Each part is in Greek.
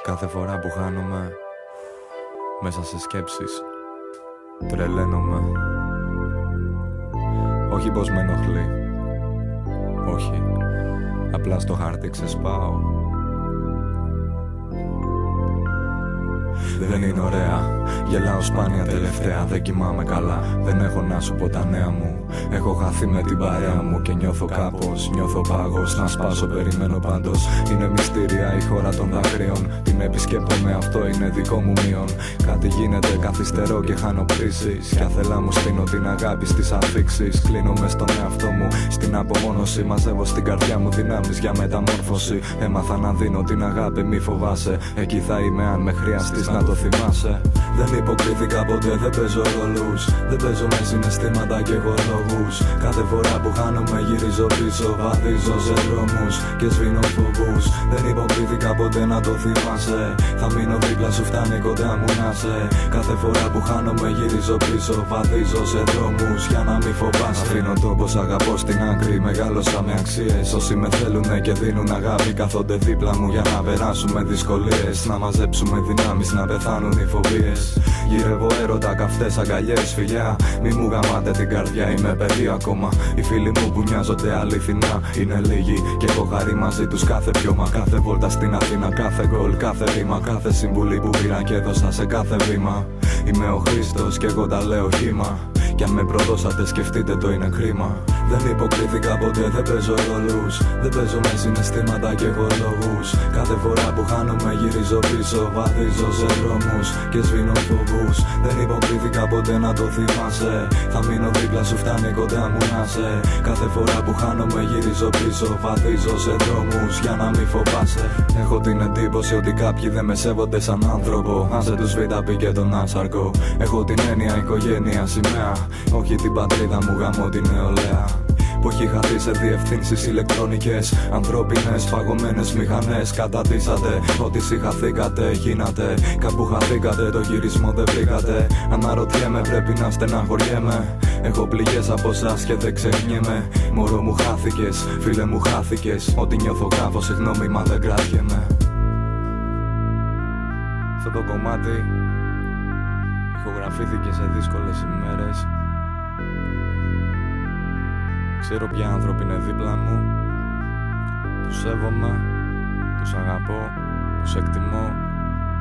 Κάθε φορά που χάνομαι μέσα σε σκέψεις, τρελαίνομαι. Όχι πως με ενοχλεί, όχι, απλά στο χάρτη ξεσπάω. Δεν είναι ωραία, γελάω σπάνια τελευταία. Δεν κοιμάμαι καλά, δεν έχω να σου πω τα νέα μου. Έχω χαθεί με την παρέα μου και νιώθω κάπως, νιώθω πάγος. Να σπάσω, περιμένω πάντως. Είναι μυστήρια η χώρα των δάκρυων. Την επισκέπτομαι, αυτό είναι δικό μου μείον. Κάτι γίνεται, καθυστερώ και χάνω πτήσεις. Κι αθελά μου στείνω την αγάπη στις αφήξεις. Κλείνω μες στον εαυτό μου, στην απομόνωση. Μαζεύω στην καρδιά μου δυνάμεις για μεταμόρφωση. Έμαθα να δίνω την αγάπη, μη φοβάσαι. Εκεί θα είμαι αν με χρειαστείς να το θυμάσαι. Δεν υποκρίθηκα ποτέ, δεν παίζω ρόλους. Δεν παίζω με συναισθήματα και εγώ λόγους. Κάθε φορά που χάνομαι γυρίζω πίσω. Βαδίζω σε δρόμους και σβήνω φοβούς. Δεν υποκρίθηκα ποτέ, να το θυμάσαι. Θα μείνω δίπλα σου, φτάνει κοντά μου να σε. Κάθε φορά που χάνομαι γυρίζω πίσω. Βαδίζω σε δρόμους για να μην φοβάσαι. Αφήνω το πως αγαπώ στην άκρη. Μεγάλωσα με αξίες. Όσοι με θέλουνε και δίνουν αγάπη κάθονται δίπλα μου για να περάσουμε δυσκολίες. Να μαζέψουμε δυνάμεις, να πεθάνουν οι φοβίες. Γυρεύω έρωτα, καυτές αγκαλιές, φιλιά. Μη μου γαμάτε την καρδιά, είμαι παιδί ακόμα. Οι φίλοι μου που μοιάζονται αληθινά είναι λίγοι. Και έχω χαρεί μαζί τους κάθε πιώμα. Κάθε βόλτα στην Αθήνα, κάθε γκολ, κάθε ρήμα. Κάθε συμβουλή που πήρα και έδωσα σε κάθε βήμα. Είμαι ο Χρήστος και εγώ τα λέω χήμα. Κι αν με προδώσατε σκεφτείτε το είναι κρίμα. Δεν υποκρίθηκα ποτέ, δεν παίζω ρόλους. Δεν παίζω με συναισθήματα και έχω λόγους. Κάθε φορά που χάνομαι γυρίζω πίσω. Βαδίζω σε δρόμους και σβήνω φοβούς. Δεν υποκρίθηκα ποτέ, να το θυμάσαι. Θα μείνω δίπλα σου, φτάνει κοντά μου να σε. Κάθε φορά που χάνομαι γυρίζω πίσω. Βαδίζω σε δρόμους για να μην φοβάσαι. Έχω την εντύπωση ότι κάποιοι δεν με σέβονται σαν άνθρωπο. Άσε τους β' και τον άσαρκο. Έχω την έννοια οικογένεια σημαία. Όχι την πατρίδα μου, γαμώ την νεολαία. Που έχει χαθεί σε διευθύνσεις ηλεκτρονικές. Ανθρώπινες παγωμένες μηχανές. Κατατίσατε ότι συγχαθήκατε, γίνατε. Κάπου χαθήκατε, το γυρισμό δεν βρήκατε. Αναρωτιέμαι, πρέπει να στεναχωριέμαι. Έχω πληγές από σας και δεν ξεχνιέμαι. Μωρό μου χάθηκες, φίλε μου χάθηκες. Ό,τι νιώθω γράφω, συγγνώμη μα δεν κρατιέμαι. Αυτό το κομμάτι ηχογραφήθηκε σε δύσκολες ημέρες. Ξέρω ποια άνθρωποι είναι δίπλα μου. Τους σέβομαι, τους αγαπώ, τους εκτιμώ.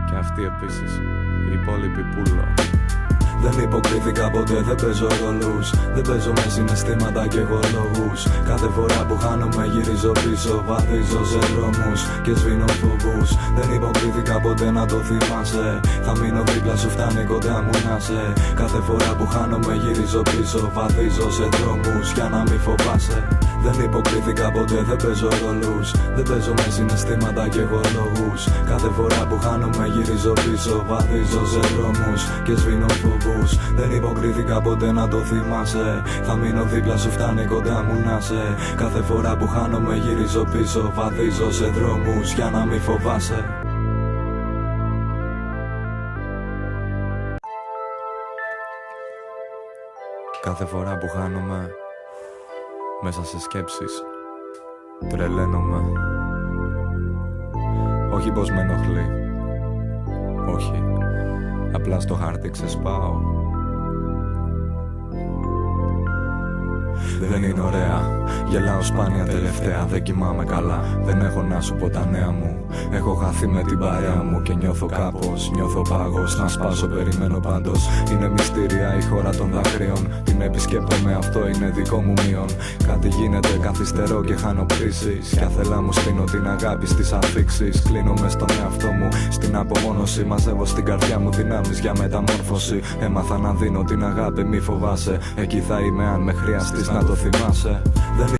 Και αυτοί επίσης, οι υπόλοιποι πουλο. Δεν υποκρίθηκα ποτέ, δεν παίζω ρόλους. Δεν παίζω με συναισθήματα και εγώ λόγους. Κάθε φορά που χάνομαι γυρίζω πίσω. Βαδίζω σε δρόμους και σβήνω φοβούς. Δεν υποκρίθηκα ποτέ, να το θυμάσαι. Θα μείνω δίπλα σου, φτάνει κοντά μου να σε. Κάθε φορά που χάνομαι γυρίζω πίσω. Βαδίζω σε δρόμους για να μην φοβάσαι. Δεν υποκρίθηκα ποτέ, δεν παίζω ρόλους. Δεν παίζω με συναισθήματα και εγώ λόγους. Κάθε φορά που χάνομαι γυρίζω πίσω. Βαδίζω σε δρόμους και σβήνω φοβούς. Δεν υποκρίθηκα ποτέ, να το θυμάσαι. Θα μείνω δίπλα σου, φτάνει κοντά μου να σε. Κάθε φορά που χάνομαι γυρίζω πίσω. Βαδίζω σε δρόμους για να μην φοβάσαι. Κάθε φορά που χάνομαι μέσα σε σκέψεις, τρελαίνομαι. Όχι πως με ενοχλεί, όχι, απλά στο χάρτη ξεσπάω. Δεν είναι ωραία, γελάω σπάνια τελευταία. Δεν κοιμάμαι καλά, δεν έχω να σου πω τα νέα μου. Έχω χαθεί με την παρέα μου και νιώθω κάπως, νιώθω πάγος. Να σπάσω, περιμένω πάντως. Είναι μυστήρια η χώρα των δάκρυων. Την επισκέπτομαι, αυτό είναι δικό μου μείον. Κάτι γίνεται, καθυστερώ και χάνω πτήσεις. Κι αθελά μου στείνω την αγάπη στις αφήξεις. Κλείνω μες στον εαυτό μου, στην απομόνωση. Μαζεύω στην καρδιά μου δυνάμεις για μεταμόρφωση. Έμαθα να δίνω την αγάπη, μη φοβάσαι. Εκεί θα είμαι αν με χρειαστείς να το θυμάσαι.